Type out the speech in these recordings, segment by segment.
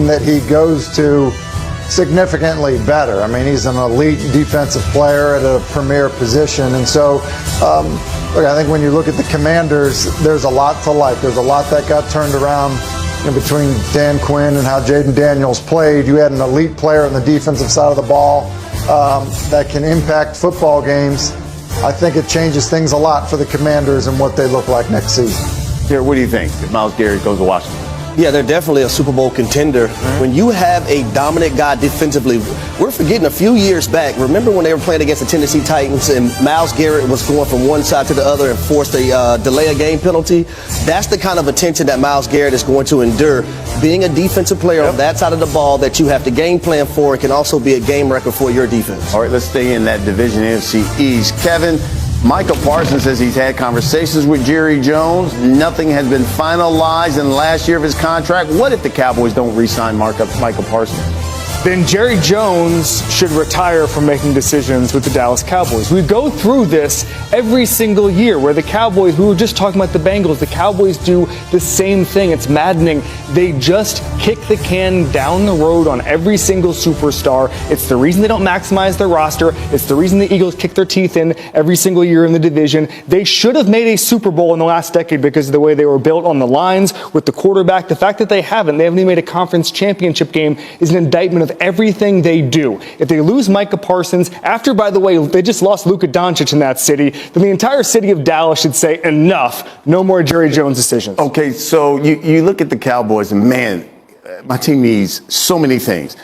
that he goes to significantly better. I mean, he's an elite defensive player at a premier position. And so, look, I think when you look at the Commanders, there's a lot to like. There's a lot that got turned around between Dan Quinn and how Jaden Daniels played. You had an elite player on the defensive side of the ball that can impact football games. I think it changes things a lot for the Commanders and what they look like next season. Garrett, what do you think if Myles Garrett goes to Washington? Yeah, they're definitely a Super Bowl contender. When you have a dominant guy defensively, we're forgetting a few years back. Remember when they were playing against the Tennessee Titans and Myles Garrett was going from one side to the other and forced a delay a game penalty? That's the kind of attention that Myles Garrett is going to endure. Being a defensive player on that side of the ball that you have to game plan for, it can also be a game record for your defense. All right, let's stay in that division, NFC East. Kevin, Micah Parsons says he's had conversations with Jerry Jones. Nothing has been finalized in the last year of his contract. What if the Cowboys don't re-sign Micah Parsons? Then Jerry Jones should retire from making decisions with the Dallas Cowboys. We go through this every single year where the Cowboys, we were just talking about the Bengals, the Cowboys do the same thing. It's maddening. They just kick the can down the road on every single superstar. It's the reason they don't maximize their roster. It's the reason the Eagles kick their teeth in every single year in the division. They should have made a Super Bowl in the last decade because of the way they were built on the lines with the quarterback. The fact that they haven't even made a conference championship game is an indictment of everything they do. If they lose Micah Parsons, after, by the way, they just lost Luka Doncic in that city, then the entire city of Dallas should say, enough, no more Jerry Jones decisions. Okay, so you look at the Cowboys, and man, my team needs so many things.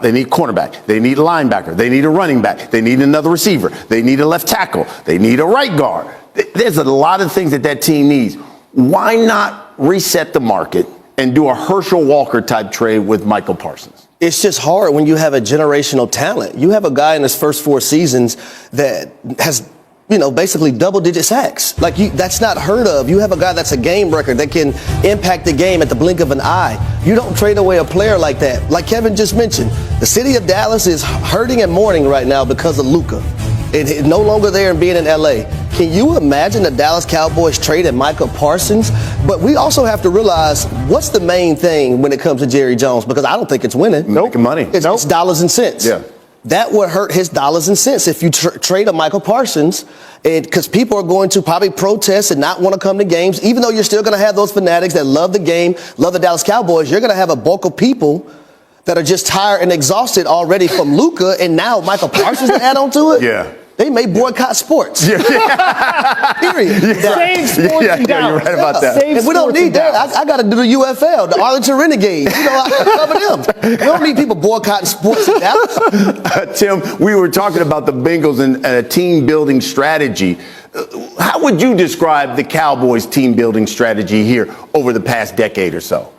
They need cornerback. They need a linebacker. They need a running back. They need another receiver. They need a left tackle. They need a right guard. There's a lot of things that team needs. Why not reset the market and do a Herschel Walker type trade with Micah Parsons? It's just hard when you have a generational talent. You have a guy in his first 4 seasons that has, basically double-digit sacks. That's not heard of. You have a guy that's a game record that can impact the game at the blink of an eye. You don't trade away a player like that. Like Kevin just mentioned, the city of Dallas is hurting and mourning right now because of Luka. It's no longer there and being in L.A. Can you imagine the Dallas Cowboys traded Micah Parsons? But we also have to realize what's the main thing when it comes to Jerry Jones, because I don't think it's winning. Making money. It's dollars and cents. Yeah. That would hurt his dollars and cents if you trade a Micah Parsons, because people are going to probably protest and not want to come to games. Even though you're still going to have those fanatics that love the game, love the Dallas Cowboys, you're going to have a bulk of people that are just tired and exhausted already from Luka, and now Micah Parsons to add on to it? Yeah. They may boycott sports. Period. Save sports in Dallas. You're right about that. And we don't need that. I got to do the UFL, the Arlington Renegades. I cover them. We don't need people boycotting sports in Dallas. Tim, we were talking about the Bengals and a team-building strategy. How would you describe the Cowboys' team-building strategy here over the past decade or so?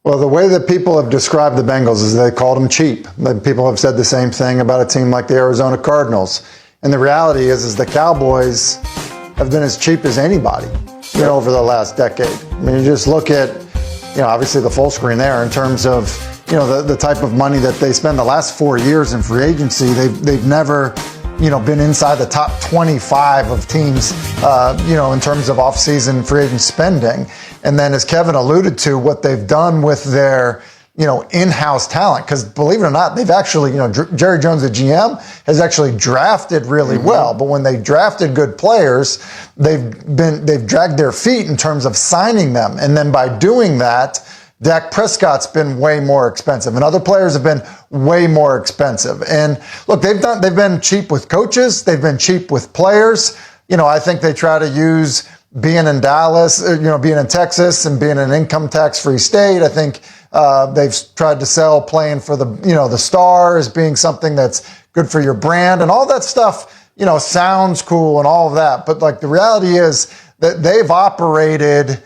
Well, the way that people have described the Bengals is they called them cheap. People have said the same thing about a team like the Arizona Cardinals. And the reality is the Cowboys have been as cheap as anybody, over the last decade. I mean, you just look at, obviously the full screen there in terms of, the type of money that they spend the last 4 years in free agency. They've never, been inside the top 25 of teams, in terms of off-season free agent spending. And then, as Kevin alluded to, what they've done with their, in-house talent, because believe it or not, they've actually, Jerry Jones, the GM, has actually drafted really well. But when they drafted good players, they've dragged their feet in terms of signing them. And then by doing that, Dak Prescott's been way more expensive, and other players have been way more expensive. And look, they've been cheap with coaches, they've been cheap with players. I think they try to use being in Dallas, being in Texas and being an income tax-free state. I think they've tried to sell playing for the star as being something that's good for your brand, and all that stuff, sounds cool and all of that. But the reality is that they've operated,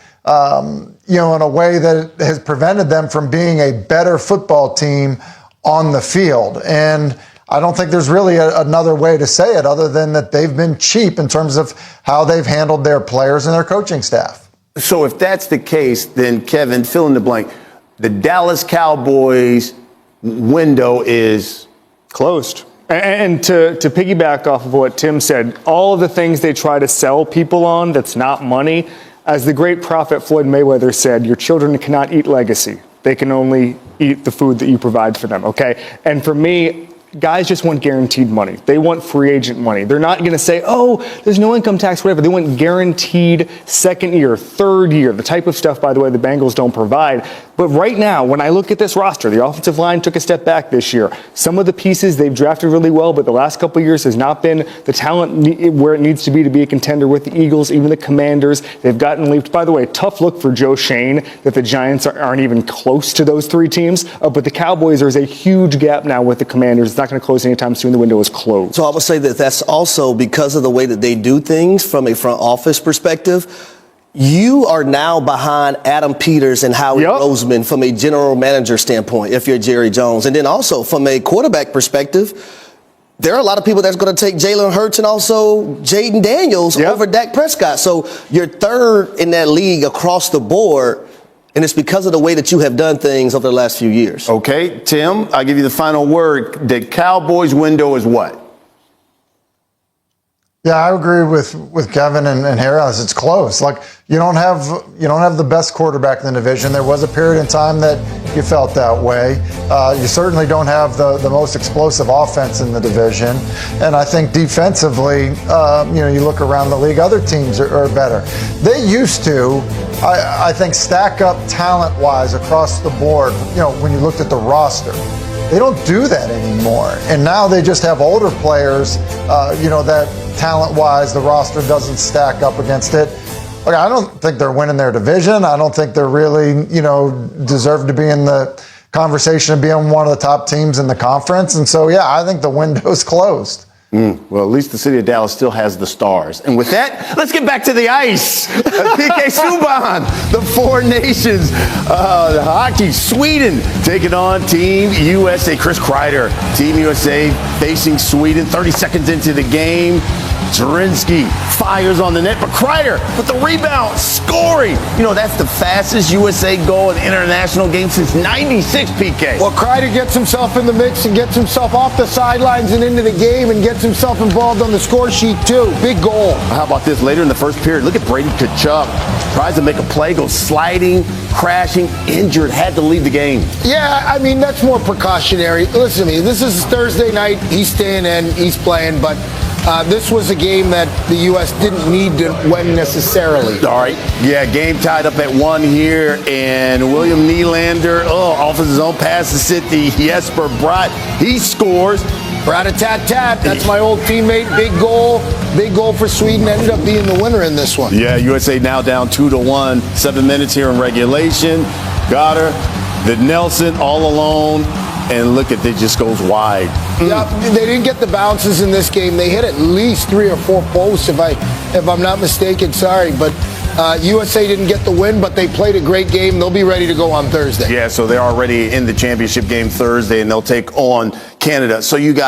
in a way that has prevented them from being a better football team on the field. And I don't think there's really another way to say it other than that they've been cheap in terms of how they've handled their players and their coaching staff. So if that's the case, then Kevin, fill in the blank. The Dallas Cowboys window is closed. And to piggyback off of what Tim said, all of the things they try to sell people on that's not money, as the great prophet Floyd Mayweather said, your children cannot eat legacy. they can only eat the food that you provide for them, okay? And for me, guys just want guaranteed money. They want free agent money. They're not going to say, oh, there's no income tax, whatever. They want guaranteed second year, third year, the type of stuff, by the way, the Bengals don't provide. But right now, when I look at this roster, the offensive line took a step back this year. Some of the pieces they've drafted really well, but the last couple of years has not been the talent where it needs to be a contender with the Eagles, even the Commanders. They've gotten leaped. By the way, tough look for Joe Shane that the Giants aren't even close to those three teams. But the Cowboys, there's a huge gap now with the Commanders. It's not going to close anytime soon. The window is closed. So I would say that that's also because of the way that they do things from a front office perspective. You are now behind Adam Peters and Howie Roseman from a general manager standpoint, if you're Jerry Jones. And then also from a quarterback perspective, there are a lot of people that's going to take Jalen Hurts and also Jaden Daniels over Dak Prescott. So you're third in that league across the board, and it's because of the way that you have done things over the last few years. Okay, Tim, I'll give you the final word. The Cowboys window is what? Yeah, I agree with Kevin and Harris. It's close. Like you don't have the best quarterback in the division. There was a period in time that you felt that way. You certainly don't have the most explosive offense in the division. And I think defensively, you look around the league, other teams are better. They used to, I think, stack up talent-wise across the board. When you looked at the roster. They don't do that anymore. And now they just have older players, that talent-wise, the roster doesn't stack up against it. Look, I don't think they're winning their division. I don't think they're really, deserve to be in the conversation of being one of the top teams in the conference. And so, I think the window's closed. Well, at least the city of Dallas still has the stars. And with that, let's get back to the ice. PK Subban, the four nations, hockey, Sweden taking on Team USA. Chris Kreider, Team USA facing Sweden. 30 seconds into the game, Zrinski fires on the net, but Kreider with the rebound, scoring. That's the fastest USA goal in international game since '96, PK. Well, Kreider gets himself in the mix and gets himself off the sidelines and into the game and gets himself involved on the score sheet, too. Big goal. How about this? Later in the first period, look at Brady Tkachuk. Tries to make a play, goes sliding, crashing, injured, had to leave the game. Yeah, that's more precautionary. Listen to me, this is Thursday night. He's staying in, he's playing, but this was a game that the U.S. didn't need to win necessarily. All right. Yeah, game tied up at 1 here, and William Nylander, off his own pass to City. Jesper Bratt, he scores. Rat-a-tat-tat, that's my old teammate. Big goal for Sweden. Ended up being the winner in this one. Yeah, USA now down 2-1. 7 minutes here in regulation. Got her. The Nelson all alone. And look at it, just goes wide. Yeah, they didn't get the bounces in this game. They hit at least 3 or 4 posts, if I'm not mistaken. Sorry, but USA didn't get the win, but they played a great game. They'll be ready to go on Thursday. Yeah, so they're already in the championship game Thursday, and they'll take on Canada. So you got